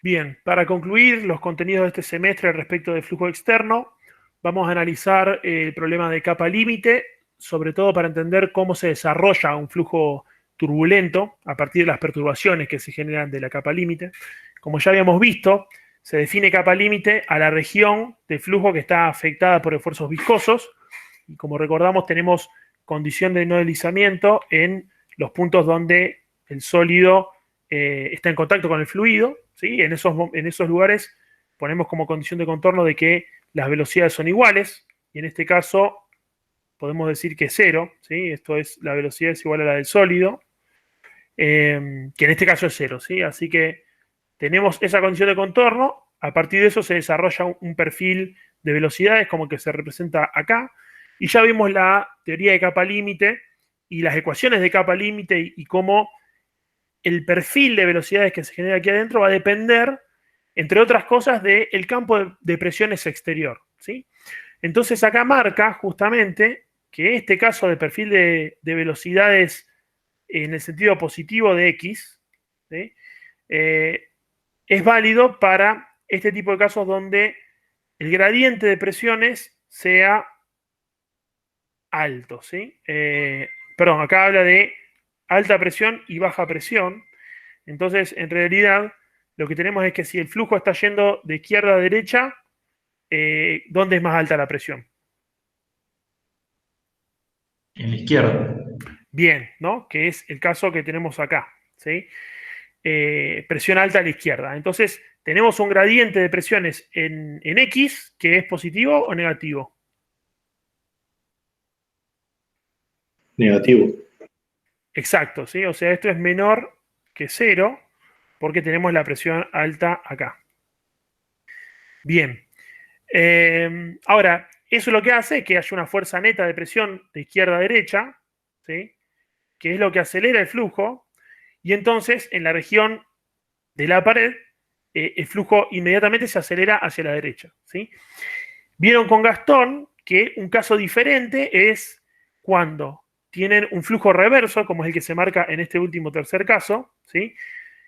Bien, para concluir los contenidos de este semestre respecto del flujo externo, vamos a analizar el problema de capa límite, sobre todo para entender cómo se desarrolla un flujo turbulento a partir de las perturbaciones que se generan de la capa límite. Como ya habíamos visto, se define capa límite a la región de flujo que está afectada por esfuerzos viscosos, y como recordamos tenemos condición de no deslizamiento en los puntos donde el sólido está en contacto con el fluido, ¿sí? En esos lugares ponemos como condición de contorno de que las velocidades son iguales, y en este caso podemos decir que es cero, ¿sí? Esto es, la velocidad es igual a la del sólido, que en este caso es cero, ¿sí? Así que tenemos esa condición de contorno, a partir de eso se desarrolla un perfil de velocidades como que se representa acá, y ya vimos la teoría de capa límite y las ecuaciones de capa límite y cómo el perfil de velocidades que se genera aquí adentro va a depender, entre otras cosas, del campo de presiones exterior, ¿sí? Entonces acá marca justamente que este caso de perfil de velocidades en el sentido positivo de X, ¿sí? Es válido para este tipo de casos donde el gradiente de presiones sea alto, ¿sí? Perdón, acá habla de alta presión y baja presión. Entonces, en realidad, lo que tenemos es que si el flujo está yendo de izquierda a derecha, ¿dónde es más alta la presión? En la izquierda. Bien, ¿no? Que es el caso que tenemos acá, ¿sí? Presión alta a la izquierda. Entonces, tenemos un gradiente de presiones en X que es positivo o negativo. Negativo. Exacto, ¿sí? O sea, esto es menor que cero porque tenemos la presión alta acá. Bien. Ahora, eso lo que hace es que haya una fuerza neta de presión de izquierda a derecha, ¿sí? Que es lo que acelera el flujo, y entonces en la región de la pared el flujo inmediatamente se acelera hacia la derecha, ¿sí? Vieron con Gastón que un caso diferente es cuando tienen un flujo reverso, como es el que se marca en este último tercer caso, ¿sí?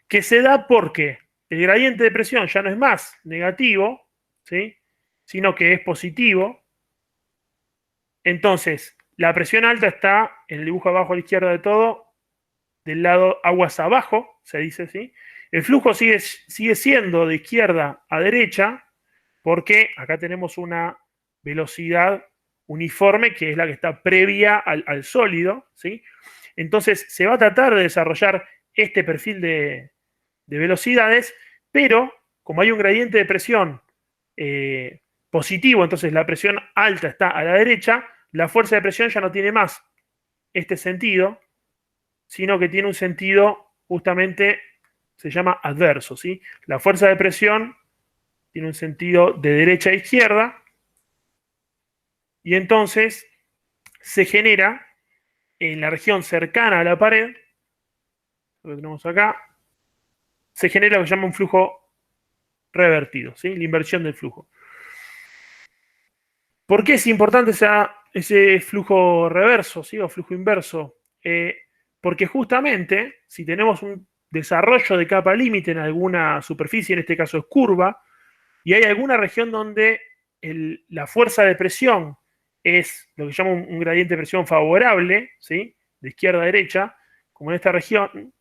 Que se da porque el gradiente de presión ya no es más negativo, ¿sí? Sino que es positivo. Entonces, la presión alta está en el dibujo abajo a la izquierda de todo, del lado aguas abajo, se dice así. El flujo sigue siendo de izquierda a derecha, porque acá tenemos una velocidad uniforme que es la que está previa al sólido, ¿sí? Entonces se va a tratar de desarrollar este perfil de velocidades, pero como hay un gradiente de presión positivo, entonces la presión alta está a la derecha, la fuerza de presión ya no tiene más este sentido, sino que tiene un sentido justamente, se llama adverso, ¿sí? La fuerza de presión tiene un sentido de derecha a izquierda, y entonces se genera en la región cercana a la pared, lo que tenemos acá, se genera lo que se llama un flujo revertido, ¿sí? La inversión del flujo. ¿Por qué es importante ese flujo reverso, ¿sí? O flujo inverso? Porque justamente si tenemos un desarrollo de capa límite en alguna superficie, en este caso es curva, y hay alguna región donde la fuerza de presión es lo que llama un gradiente de presión favorable, ¿sí? De izquierda a derecha, como en esta región,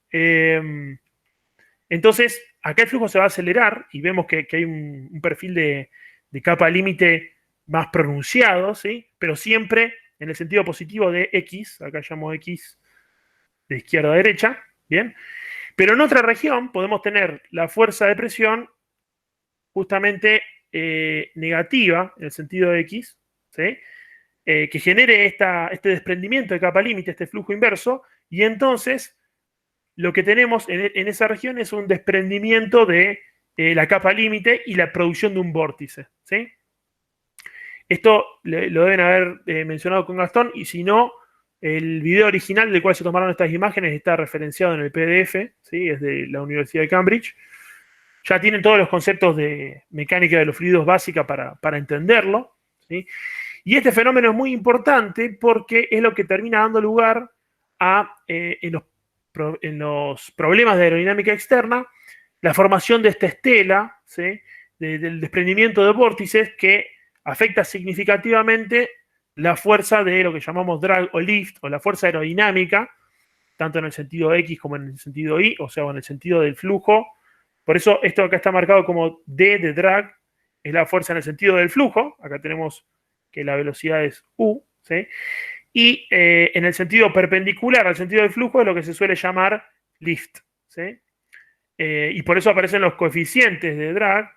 entonces acá el flujo se va a acelerar y vemos que hay un perfil de capa límite más pronunciado, ¿sí? Pero siempre en el sentido positivo de X, acá llamo X de izquierda a derecha, ¿bien? Pero en otra región podemos tener la fuerza de presión justamente negativa, en el sentido de X, ¿sí? Que genere este desprendimiento de capa límite, este flujo inverso, y entonces lo que tenemos en esa región es un desprendimiento de la capa límite y la producción de un vórtice, ¿sí? Esto lo deben haber mencionado con Gastón, y si no, el video original del cual se tomaron estas imágenes está referenciado en el PDF, ¿sí? Es de la Universidad de Cambridge. Ya tienen todos los conceptos de mecánica de los fluidos básica para entenderlo, ¿sí? Y este fenómeno es muy importante porque es lo que termina dando lugar a, en los problemas de aerodinámica externa, la formación de esta estela, ¿sí? Del desprendimiento de vórtices que afecta significativamente la fuerza de lo que llamamos drag o lift, o la fuerza aerodinámica, tanto en el sentido X como en el sentido Y, o sea, en el sentido del flujo. Por eso esto acá está marcado como D de drag, es la fuerza en el sentido del flujo. Acá tenemos que la velocidad es U, ¿sí? Y en el sentido perpendicular al sentido del flujo es lo que se suele llamar lift, ¿sí? Y por eso aparecen los coeficientes de drag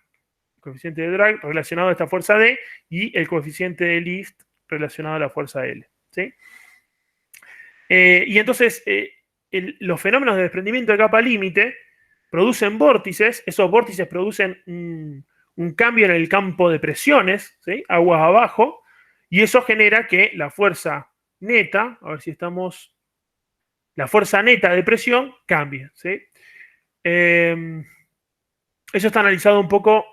relacionado a esta fuerza D y el coeficiente de lift relacionado a la fuerza L, ¿sí? Y entonces los fenómenos de desprendimiento de capa límite producen vórtices, esos vórtices producen un cambio en el campo de presiones, ¿sí? Aguas abajo, y eso genera que la fuerza neta, a ver si estamos, la fuerza neta de presión cambie, ¿sí? Eso está analizado un poco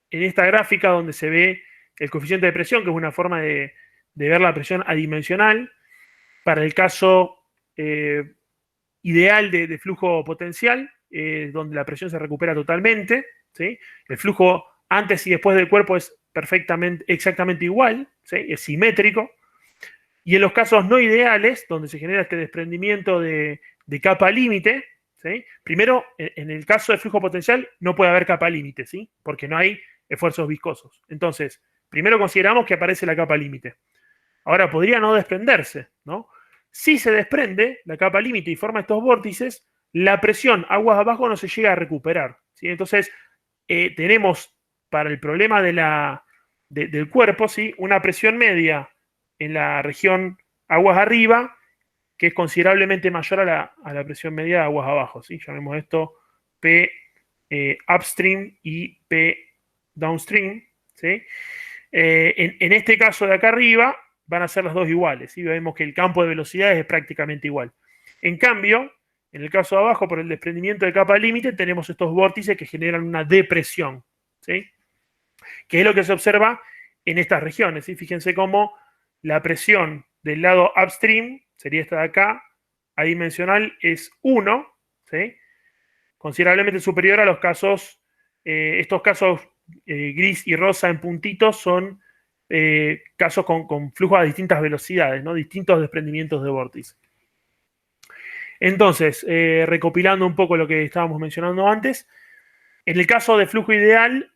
en esta gráfica donde se ve el coeficiente de presión, que es una forma de ver la presión adimensional. Para el caso ideal de flujo potencial, donde la presión se recupera totalmente, ¿sí? El flujo antes y después del cuerpo es exactamente igual, ¿sí? Es simétrico. Y en los casos no ideales, donde se genera este desprendimiento de capa límite, ¿sí? Primero, en el caso de flujo potencial, no puede haber capa límite, ¿sí? Porque no hay esfuerzos viscosos. Entonces, primero consideramos que aparece la capa límite. Ahora, podría no desprenderse, ¿no? Si se desprende la capa límite y forma estos vórtices, la presión aguas abajo no se llega a recuperar, ¿sí? Entonces, tenemos para el problema del cuerpo, ¿sí? Una presión media en la región aguas arriba, que es considerablemente mayor a la presión media de aguas abajo, ¿sí? Llamemos esto P upstream y P downstream, ¿sí? En este caso de acá arriba van a ser las dos iguales, ¿sí? Vemos que el campo de velocidades es prácticamente igual. En cambio, en el caso de abajo, por el desprendimiento de capa límite, tenemos estos vórtices que generan una depresión, ¿sí? Que es lo que se observa en estas regiones, ¿sí? Fíjense cómo la presión del lado upstream, sería esta de acá, adimensional es 1, ¿sí? Considerablemente superior a los casos, estos casos gris y rosa en puntitos son casos con flujos a distintas velocidades, ¿no? Distintos desprendimientos de vórtice. Entonces, recopilando un poco lo que estábamos mencionando antes, en el caso de flujo ideal,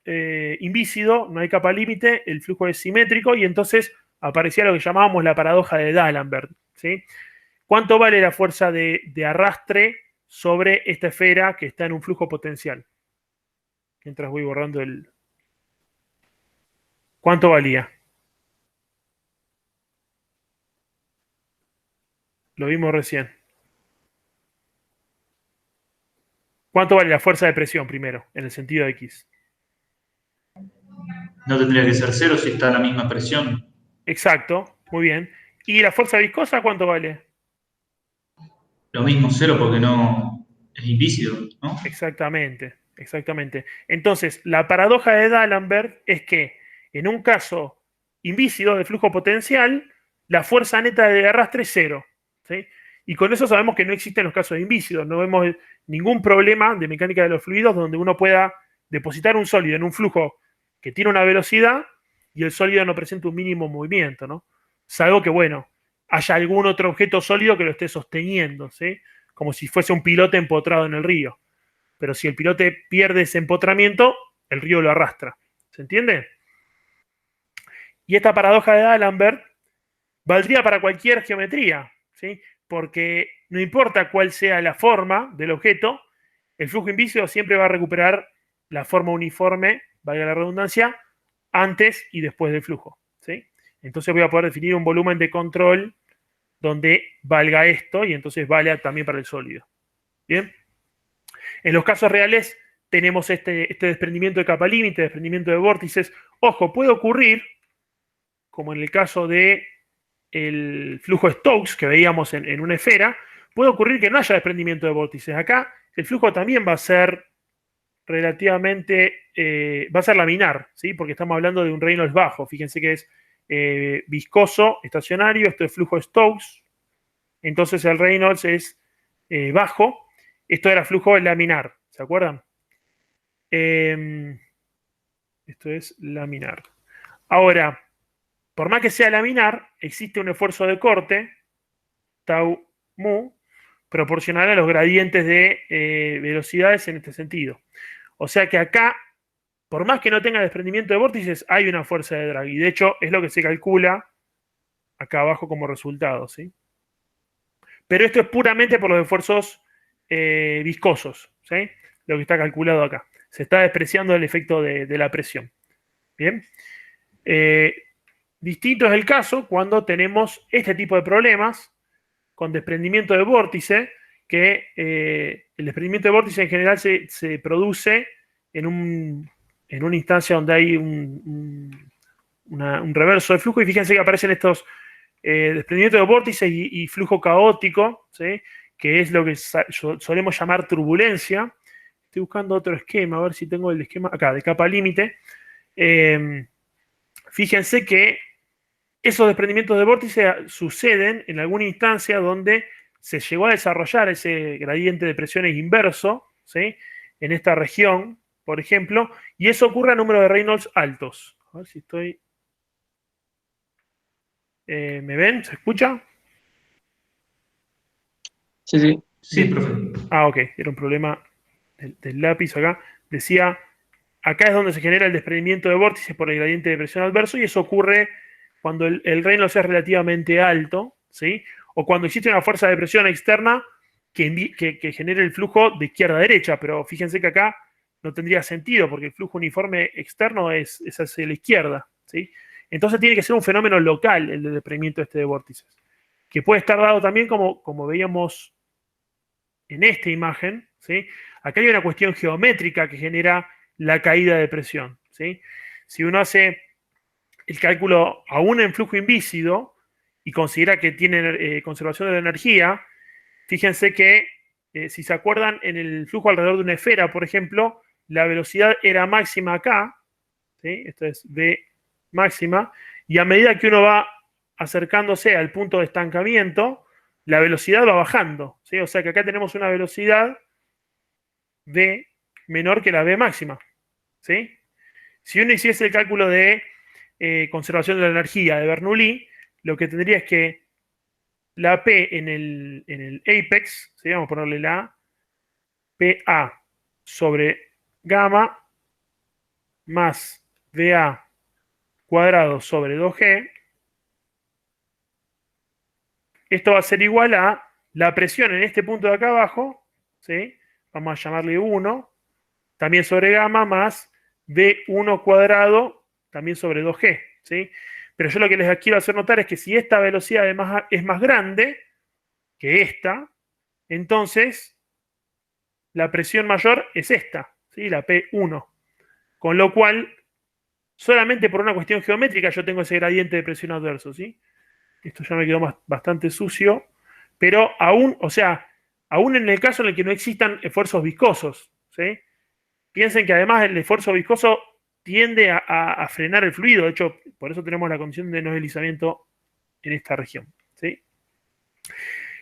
invícido, no hay capa límite, el flujo es simétrico y entonces aparecía lo que llamábamos la paradoja de D'Alembert, ¿sí? ¿Cuánto vale la fuerza de arrastre sobre esta esfera que está en un flujo potencial? Mientras voy borrando el... ¿Cuánto valía? Lo vimos recién. ¿Cuánto vale la fuerza de presión primero, en el sentido de X? No tendría que ser cero si está a la misma presión. Exacto, muy bien. ¿Y la fuerza viscosa cuánto vale? Lo mismo cero porque no es invícido, ¿no? Exactamente, exactamente. Entonces, la paradoja de D'Alembert es que en un caso invícido de flujo potencial, la fuerza neta de arrastre es cero, ¿sí? Y con eso sabemos que no existen los casos de invícidos. No vemos ningún problema de mecánica de los fluidos donde uno pueda depositar un sólido en un flujo que tiene una velocidad y el sólido no presenta un mínimo movimiento, ¿no? Salvo que, bueno, haya algún otro objeto sólido que lo esté sosteniendo, ¿sí? Como si fuese un pilote empotrado en el río. Pero si el pilote pierde ese empotramiento, el río lo arrastra. ¿Se entiende? Y esta paradoja de D'Alembert valdría para cualquier geometría, ¿sí? Porque no importa cuál sea la forma del objeto, el flujo invícido siempre va a recuperar la forma uniforme, valga la redundancia, antes y después del flujo, ¿sí? Entonces voy a poder definir un volumen de control donde valga esto y entonces valga también para el sólido. ¿Bien? En los casos reales tenemos este desprendimiento de capa límite, desprendimiento de vórtices. Ojo, puede ocurrir, como en el caso de el flujo Stokes que veíamos en una esfera, puede ocurrir que no haya desprendimiento de vórtices. Acá el flujo también va a ser relativamente, va a ser laminar, ¿sí? Porque estamos hablando de un Reynolds bajo. Fíjense que es viscoso, estacionario, esto es flujo Stokes, entonces el Reynolds es bajo, esto era flujo laminar, ¿se acuerdan? Esto es laminar. Ahora, por más que sea laminar, existe un esfuerzo de corte, tau mu, proporcional a los gradientes de velocidades en este sentido. O sea que acá, por más que no tenga desprendimiento de vórtices, hay una fuerza de drag. Y de hecho, es lo que se calcula acá abajo como resultado, ¿sí? Pero esto es puramente por los esfuerzos viscosos, ¿sí? Lo que está calculado acá. Se está despreciando el efecto de la presión. Bien. Distinto es el caso cuando tenemos este tipo de problemas con desprendimiento de vórtice, que el desprendimiento de vórtice en general se produce en una instancia donde hay un reverso de flujo, y fíjense que aparecen estos desprendimientos de vórtice y flujo caótico, ¿sí? Que es lo que solemos llamar turbulencia. Estoy buscando otro esquema, a ver si tengo el esquema acá, de capa límite. Fíjense que esos desprendimientos de vórtice suceden en alguna instancia donde se llegó a desarrollar ese gradiente de presiones inverso, ¿sí? En esta región, por ejemplo, y eso ocurre a números de Reynolds altos. A ver si estoy... ¿Me ven? ¿Se escucha? Sí, sí. Sí, Bien. profe. Ah, ok, era un problema del lápiz acá. Decía, acá es donde se genera el desprendimiento de vórtices por el gradiente de presión adverso, y eso ocurre cuando el Reynolds es relativamente alto, ¿sí? O cuando existe una fuerza de presión externa que genere el flujo de izquierda a derecha, pero fíjense que acá no tendría sentido, porque el flujo uniforme externo es hacia la izquierda, ¿sí? Entonces tiene que ser un fenómeno local el de desprendimiento este de vórtices, que puede estar dado también como veíamos en esta imagen, ¿sí? Acá hay una cuestión geométrica que genera la caída de presión, ¿sí? Si uno hace el cálculo aún en flujo invícido y considera que tiene conservación de la energía, fíjense que, si se acuerdan, en el flujo alrededor de una esfera, por ejemplo, la velocidad era máxima acá, ¿sí? Esto es V máxima, y a medida que uno va acercándose al punto de estancamiento, la velocidad va bajando, ¿sí? O sea que acá tenemos una velocidad V menor que la V máxima, ¿sí? Si uno hiciese el cálculo de conservación de la energía de Bernoulli, lo que tendría es que la P en el apex, ¿sí? Vamos a ponerle la PA sobre gamma más VA cuadrado sobre 2G. Esto va a ser igual a la presión en este punto de acá abajo, ¿sí? Vamos a llamarle 1, también sobre gamma más V1 cuadrado, también sobre 2G, ¿sí? Pero yo lo que les quiero hacer notar es que si esta velocidad es más grande que esta, entonces la presión mayor es esta, ¿sí? La P1. Con lo cual, solamente por una cuestión geométrica yo tengo ese gradiente de presión adverso, ¿sí? Esto ya me quedó bastante sucio, pero aún, o sea, aún en el caso en el que no existan esfuerzos viscosos, ¿sí? Piensen que además el esfuerzo viscoso tiende a frenar el fluido. De hecho, por eso tenemos la condición de no deslizamiento en esta región, ¿sí?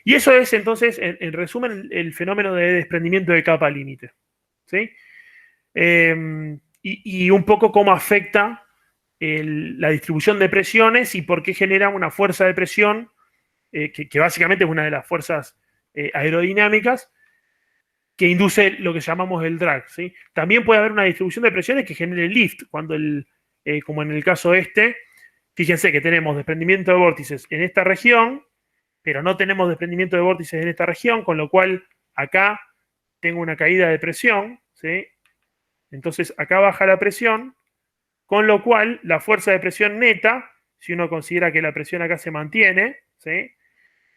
Y eso es entonces, en resumen, el fenómeno de desprendimiento de capa límite, ¿sí? Y un poco cómo afecta la distribución de presiones y por qué genera una fuerza de presión, que básicamente es una de las fuerzas aerodinámicas que induce lo que llamamos el drag, ¿sí? También puede haber una distribución de presiones que genere lift, cuando como en el caso este, fíjense que tenemos desprendimiento de vórtices en esta región, pero no tenemos desprendimiento de vórtices en esta región, con lo cual acá tengo una caída de presión, ¿sí? Entonces acá baja la presión, con lo cual la fuerza de presión neta, si uno considera que la presión acá se mantiene, ¿sí?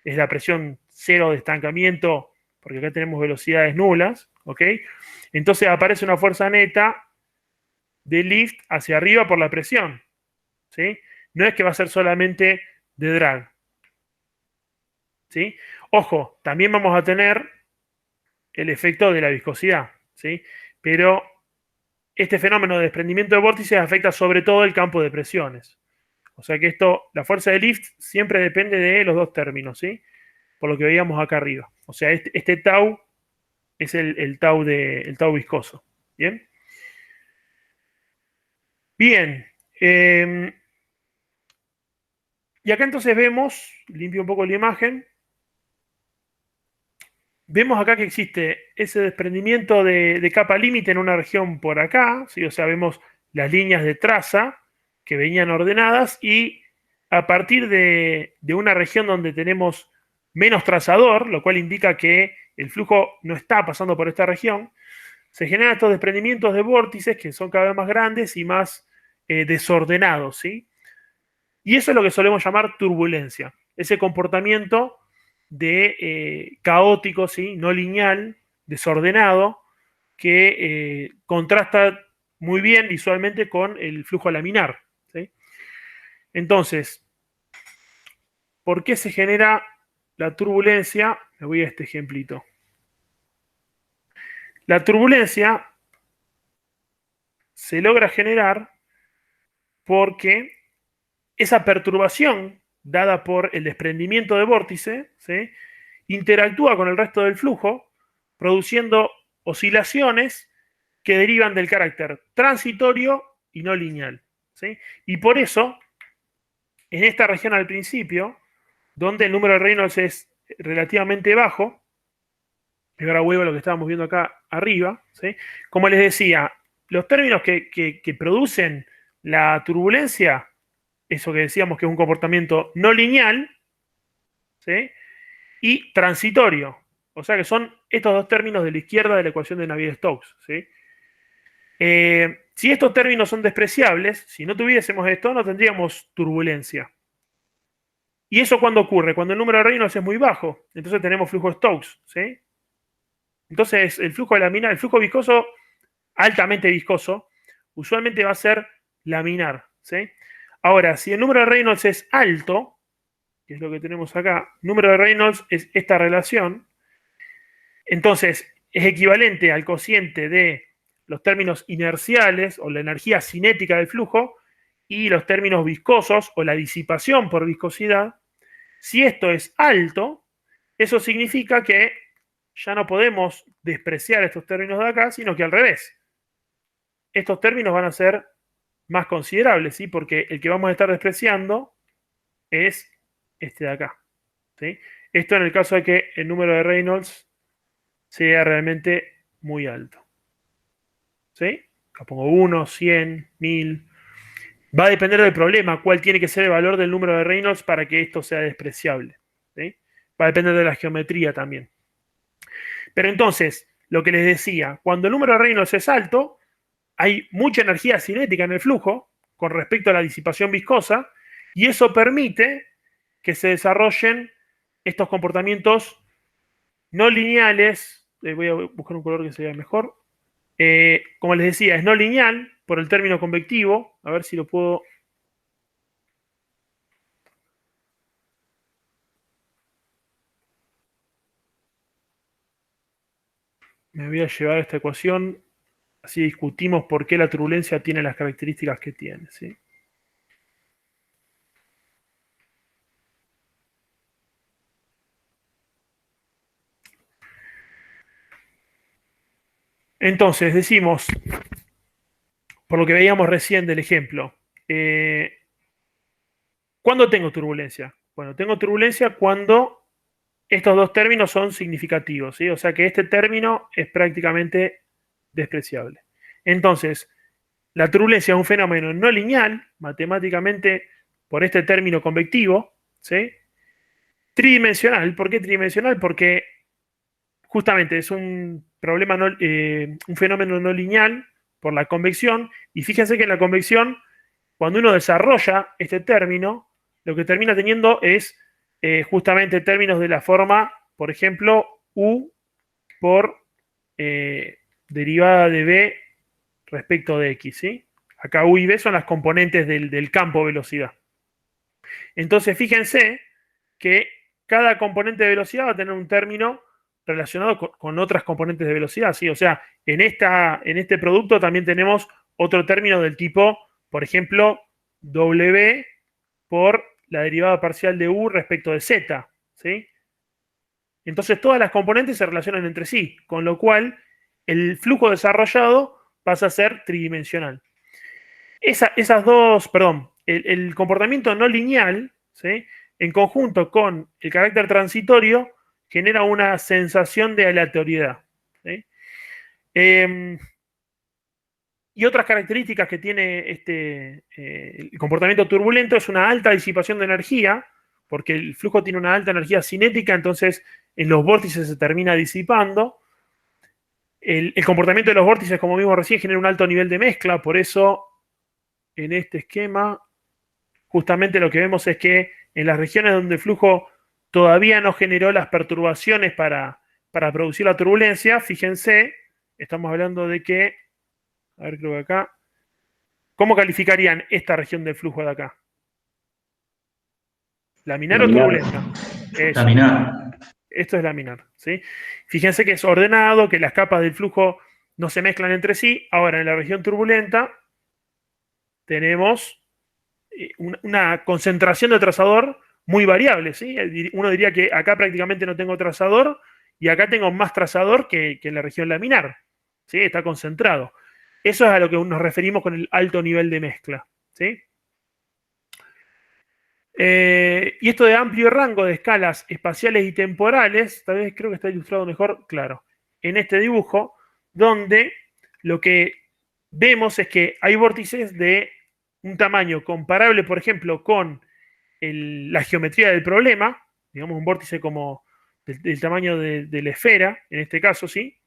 Es la presión cero de estancamiento, porque acá tenemos velocidades nulas, ¿ok? Entonces aparece una fuerza neta de lift hacia arriba por la presión, ¿sí? No es que va a ser solamente de drag, ¿sí? Ojo, también vamos a tener el efecto de la viscosidad, ¿sí? Pero este fenómeno de desprendimiento de vórtices afecta sobre todo el campo de presiones. O sea que la fuerza de lift siempre depende de los dos términos, ¿sí? Por lo que veíamos acá arriba. O sea, este tau es el tau viscoso. ¿Bien? Bien. Y acá entonces vemos, limpio un poco la imagen, vemos acá que existe ese desprendimiento de capa límite en una región por acá, ¿sí? O sea, vemos las líneas de traza que venían ordenadas y a partir de una región donde tenemos menos trazador, lo cual indica que el flujo no está pasando por esta región, se generan estos desprendimientos de vórtices que son cada vez más grandes y más desordenados, ¿sí? Y eso es lo que solemos llamar turbulencia, ese comportamiento de caótico, ¿sí? No lineal, desordenado, que contrasta muy bien visualmente con el flujo laminar, ¿sí? Entonces, ¿por qué se genera la turbulencia? Me voy a este ejemplito. La turbulencia se logra generar porque esa perturbación dada por el desprendimiento de vórtice, ¿sí? Interactúa con el resto del flujo, produciendo oscilaciones que derivan del carácter transitorio y no lineal, ¿sí? Y por eso, en esta región al principio, donde el número de Reynolds es relativamente bajo, y ahora vuelvo a lo que estábamos viendo acá arriba, ¿sí? Como les decía, los términos que producen la turbulencia, eso que decíamos que es un comportamiento no lineal, ¿sí? Y transitorio. O sea que son estos dos términos de la izquierda de la ecuación de Navier-Stokes, ¿sí? Si estos términos son despreciables, si no tuviésemos esto, no tendríamos turbulencia. ¿Y eso cuándo ocurre? Cuando el número de Reynolds es muy bajo. Entonces tenemos flujo Stokes, ¿sí? Entonces el flujo laminar, el flujo viscoso, altamente viscoso, usualmente va a ser laminar, ¿sí? Ahora, si el número de Reynolds es alto, que es lo que tenemos acá, número de Reynolds es esta relación, entonces es equivalente al cociente de los términos inerciales o la energía cinética del flujo y los términos viscosos o la disipación por viscosidad. Si esto es alto, eso significa que ya no podemos despreciar estos términos de acá, sino que al revés. Estos términos van a ser más considerables, ¿sí? Porque el que vamos a estar despreciando es este de acá, ¿sí? Esto en el caso de que el número de Reynolds sea realmente muy alto, ¿sí? Acá pongo 1, 100, 1000. Va a depender del problema, cuál tiene que ser el valor del número de Reynolds para que esto sea despreciable, ¿sí? Va a depender de la geometría también. Pero entonces, lo que les decía, cuando el número de Reynolds es alto, hay mucha energía cinética en el flujo con respecto a la disipación viscosa, y eso permite que se desarrollen estos comportamientos no lineales. Voy a buscar un color que se vea mejor. Como les decía, es no lineal por el término convectivo. A ver si lo puedo. Me voy a llevar a esta ecuación. Así discutimos por qué la turbulencia tiene las características que tiene, ¿sí? Entonces, decimos, por lo que veíamos recién del ejemplo, ¿cuándo tengo turbulencia? Bueno, tengo turbulencia cuando estos dos términos son significativos, ¿sí? O sea que este término es prácticamente despreciable. Entonces, la turbulencia es un fenómeno no lineal, matemáticamente, por este término convectivo, ¿sí? Tridimensional. ¿Por qué tridimensional? Porque justamente es un problema, un fenómeno no lineal por la convección, y fíjense que en la convección, cuando uno desarrolla este término, lo que termina teniendo es justamente términos de la forma, por ejemplo, U por derivada de B respecto de X, ¿sí? Acá U y B son las componentes del campo velocidad. Entonces, fíjense que cada componente de velocidad va a tener un término relacionado con otras componentes de velocidad, ¿sí? O sea, en este producto también tenemos otro término del tipo, por ejemplo, W por la derivada parcial de U respecto de Z, ¿sí? Entonces todas las componentes se relacionan entre sí, con lo cual el flujo desarrollado pasa a ser tridimensional. esas dos, perdón, el comportamiento no lineal, ¿sí? En conjunto con el carácter transitorio, genera una sensación de aleatoriedad, ¿sí? Y otras características que tiene el comportamiento turbulento es una alta disipación de energía, porque el flujo tiene una alta energía cinética, entonces en los vórtices se termina disipando. El comportamiento de los vórtices, como vimos recién, genera un alto nivel de mezcla, por eso en este esquema justamente lo que vemos es que en las regiones donde el flujo todavía no generó las perturbaciones para producir la turbulencia, fíjense, estamos hablando de que, a ver, creo que acá, ¿cómo calificarían esta región del flujo de acá? ¿Laminar o Laminar. turbulenta? Eso. Laminar. Esto es laminar, ¿sí? Fíjense que es ordenado, que las capas del flujo no se mezclan entre sí. Ahora, en la región turbulenta tenemos una concentración de trazador muy variable, ¿sí? Uno diría que acá prácticamente no tengo trazador y acá tengo más trazador que en la región laminar, ¿sí? Está concentrado. Eso es a lo que nos referimos con el alto nivel de mezcla, ¿sí? Y esto de amplio rango de escalas espaciales y temporales, tal vez creo que está ilustrado mejor, claro, en este dibujo, donde lo que vemos es que hay vórtices de un tamaño comparable, por ejemplo, con la geometría del problema, digamos un vórtice como del tamaño de la esfera, en este caso, ¿sí?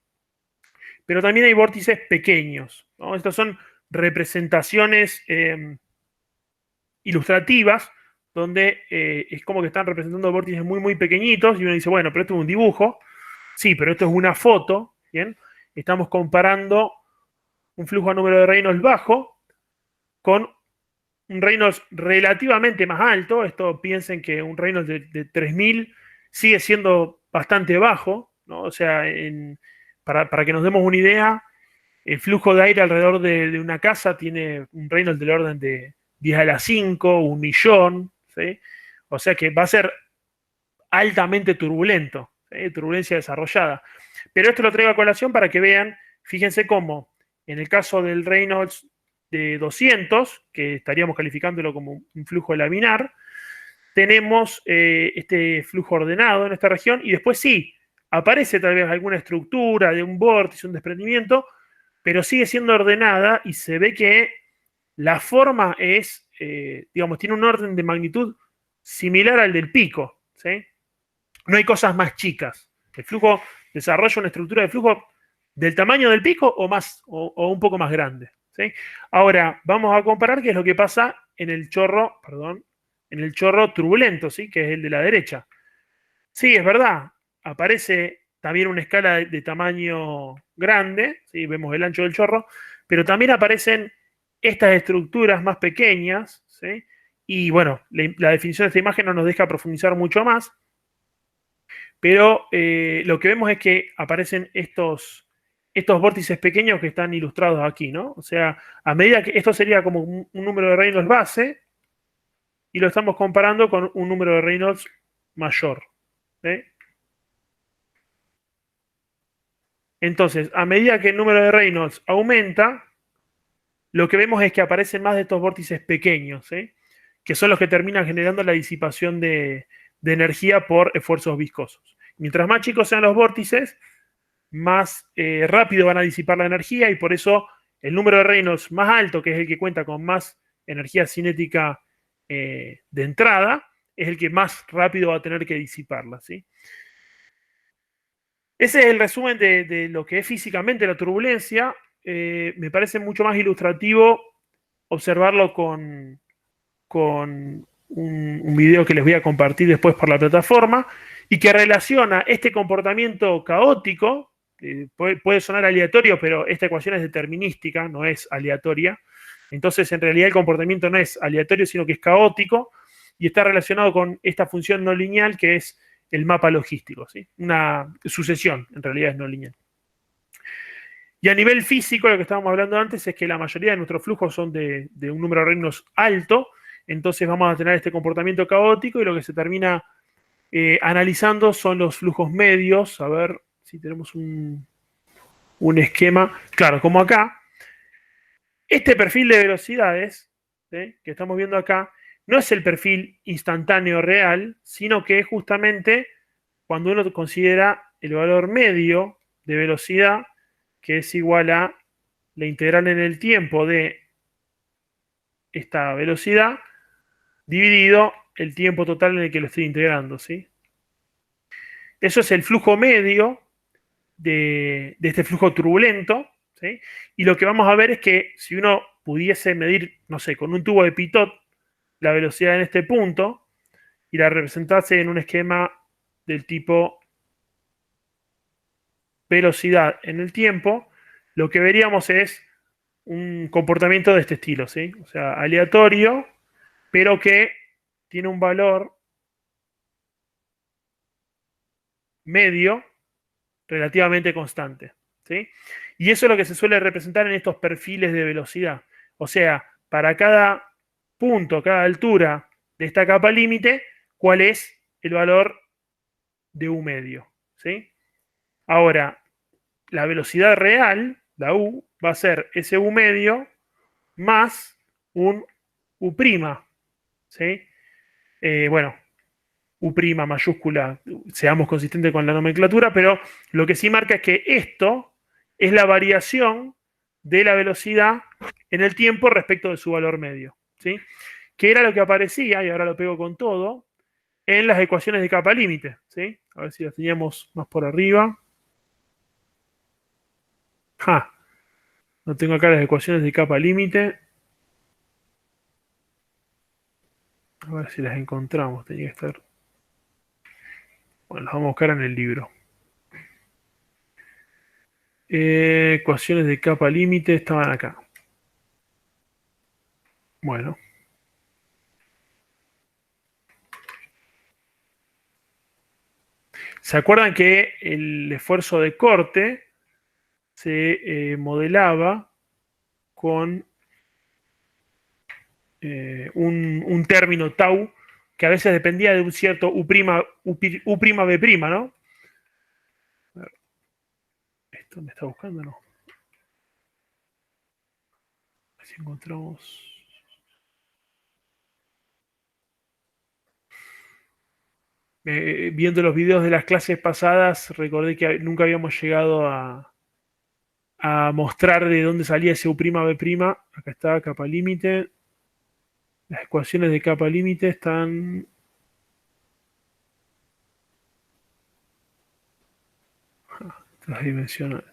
Pero también hay vórtices pequeños, ¿no? Estas son representaciones ilustrativas, donde es como que están representando vórtices muy, muy pequeñitos, y uno dice, bueno, pero esto es un dibujo. Sí, pero esto es una foto, ¿bien? Estamos comparando un flujo a número de Reynolds bajo con un Reynolds relativamente más alto. Esto piensen que un Reynolds de 3000 sigue siendo bastante bajo, ¿no? O sea, para que nos demos una idea, el flujo de aire alrededor de una casa tiene un Reynolds del orden de 10 a la 5, 1.000.000, ¿sí? O sea que va a ser altamente turbulento, ¿sí? Turbulencia desarrollada. Pero esto lo traigo a colación para que vean, fíjense cómo en el caso del Reynolds de 200, que estaríamos calificándolo como un flujo laminar, tenemos este flujo ordenado en esta región y después sí, aparece tal vez alguna estructura de un vórtice, un desprendimiento, pero sigue siendo ordenada y se ve que la forma es, digamos, tiene un orden de magnitud similar al del pico, ¿sí? No hay cosas más chicas. El flujo desarrolla una estructura de flujo del tamaño del pico o más, o un poco más grande, ¿sí? Ahora, vamos a comparar qué es lo que pasa en el chorro, perdón, en el chorro turbulento, ¿sí? Que es el de la derecha. Sí, es verdad, aparece también una escala de tamaño grande, ¿sí? Vemos el ancho del chorro, pero también aparecen estas estructuras más pequeñas, ¿sí? Y bueno, la definición de esta imagen no nos deja profundizar mucho más, pero lo que vemos es que aparecen estos vórtices pequeños que están ilustrados aquí, ¿no? O sea, a medida que esto sería como un número de Reynolds base, y lo estamos comparando con un número de Reynolds mayor, ¿sí? Entonces, a medida que el número de Reynolds aumenta, lo que vemos es que aparecen más de estos vórtices pequeños, ¿sí? Que son los que terminan generando la disipación de energía por esfuerzos viscosos. Mientras más chicos sean los vórtices, más rápido van a disipar la energía y por eso el número de Reynolds más alto, que es el que cuenta con más energía cinética de entrada, es el que más rápido va a tener que disiparla, ¿sí? Ese es el resumen de lo que es físicamente la turbulencia. Me parece mucho más ilustrativo observarlo con un video que les voy a compartir después por la plataforma y que relaciona este comportamiento caótico, puede sonar aleatorio, pero esta ecuación es determinística, no es aleatoria. Entonces, en realidad el comportamiento no es aleatorio, sino que es caótico y está relacionado con esta función no lineal que es el mapa logístico, ¿sí? Una sucesión, en realidad es no lineal. Y a nivel físico, lo que estábamos hablando antes es que la mayoría de nuestros flujos son de un número de Reynolds alto, entonces vamos a tener este comportamiento caótico y lo que se termina analizando son los flujos medios. A ver si tenemos un esquema. Claro, como acá. Este perfil de velocidades, ¿sí?, que estamos viendo acá, no es el perfil instantáneo real, sino que es justamente cuando uno considera el valor medio de velocidad, que es igual a la integral en el tiempo de esta velocidad, dividido el tiempo total en el que lo estoy integrando, ¿sí? Eso es el flujo medio de este flujo turbulento, ¿sí? Y lo que vamos a ver es que si uno pudiese medir, no sé, con un tubo de Pitot la velocidad en este punto y la representase en un esquema del tipo velocidad en el tiempo, lo que veríamos es un comportamiento de este estilo, ¿sí? O sea, aleatorio, pero que tiene un valor medio relativamente constante, ¿sí? Y eso es lo que se suele representar en estos perfiles de velocidad. O sea, para cada punto, cada altura de esta capa límite, ¿cuál es el valor de U medio? ¿Sí? Ahora, la velocidad real, la U, va a ser ese U medio más un U', ¿sí? Bueno, U' mayúscula, seamos consistentes con la nomenclatura, pero lo que sí marca es que esto es la variación de la velocidad en el tiempo respecto de su valor medio, ¿sí? Que era lo que aparecía, y ahora lo pego con todo, en las ecuaciones de capa límite, ¿sí? A ver si las teníamos más por arriba. Ja, no tengo acá las ecuaciones de capa límite. A ver si las encontramos, tenía que estar. Bueno, las vamos a buscar en el libro. Ecuaciones de capa límite estaban acá. Bueno. ¿Se acuerdan que el esfuerzo de corte se modelaba con un término tau que a veces dependía de un cierto U', B', ¿no? A ver, ¿esto me está buscando? No. A ver si encontramos. Viendo los videos de las clases pasadas, recordé que nunca habíamos llegado a mostrar de dónde salía ese U', B'. Acá está, capa límite. Las ecuaciones de capa límite están. Las dimensiones.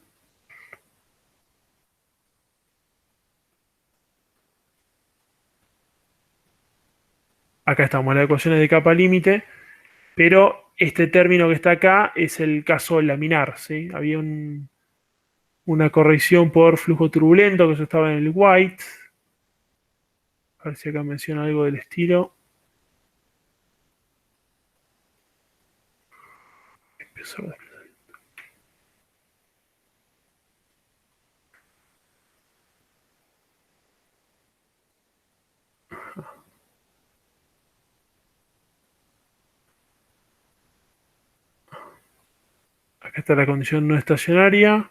Acá estamos, las ecuaciones de capa límite, pero este término que está acá es el caso laminar, ¿sí? Había una corrección por flujo turbulento, que eso estaba en el White. A ver si acá menciona algo del estilo. Acá está la condición no estacionaria,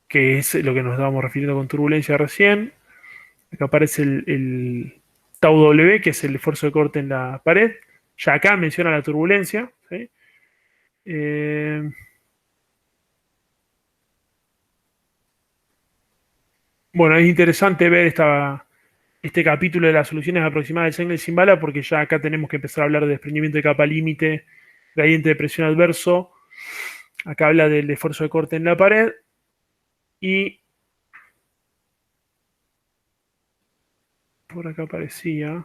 que es lo que nos estábamos refiriendo con turbulencia recién. Acá aparece el tau W, que es el esfuerzo de corte en la pared. Ya acá menciona la turbulencia, ¿sí? Bueno, es interesante ver este capítulo de las soluciones aproximadas del Engel-Simbala, porque ya acá tenemos que empezar a hablar de desprendimiento de capa límite, gradiente de presión adverso. Acá habla del esfuerzo de corte en la pared. Y por acá aparecía.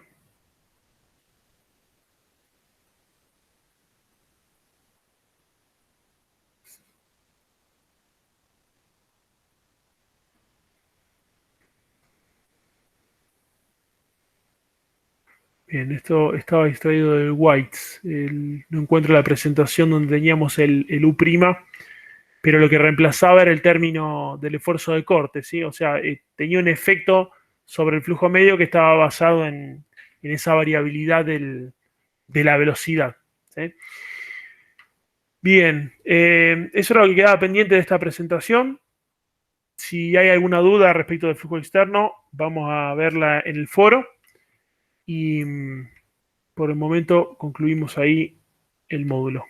Bien, esto estaba extraído del Whites. No encuentro la presentación donde teníamos el U', pero lo que reemplazaba era el término del esfuerzo de corte, ¿sí? O sea, tenía un efecto sobre el flujo medio que estaba basado en esa variabilidad de la velocidad, ¿sí? Bien, eso era lo que quedaba pendiente de esta presentación. Si hay alguna duda respecto del flujo externo, vamos a verla en el foro. Y por el momento concluimos ahí el módulo.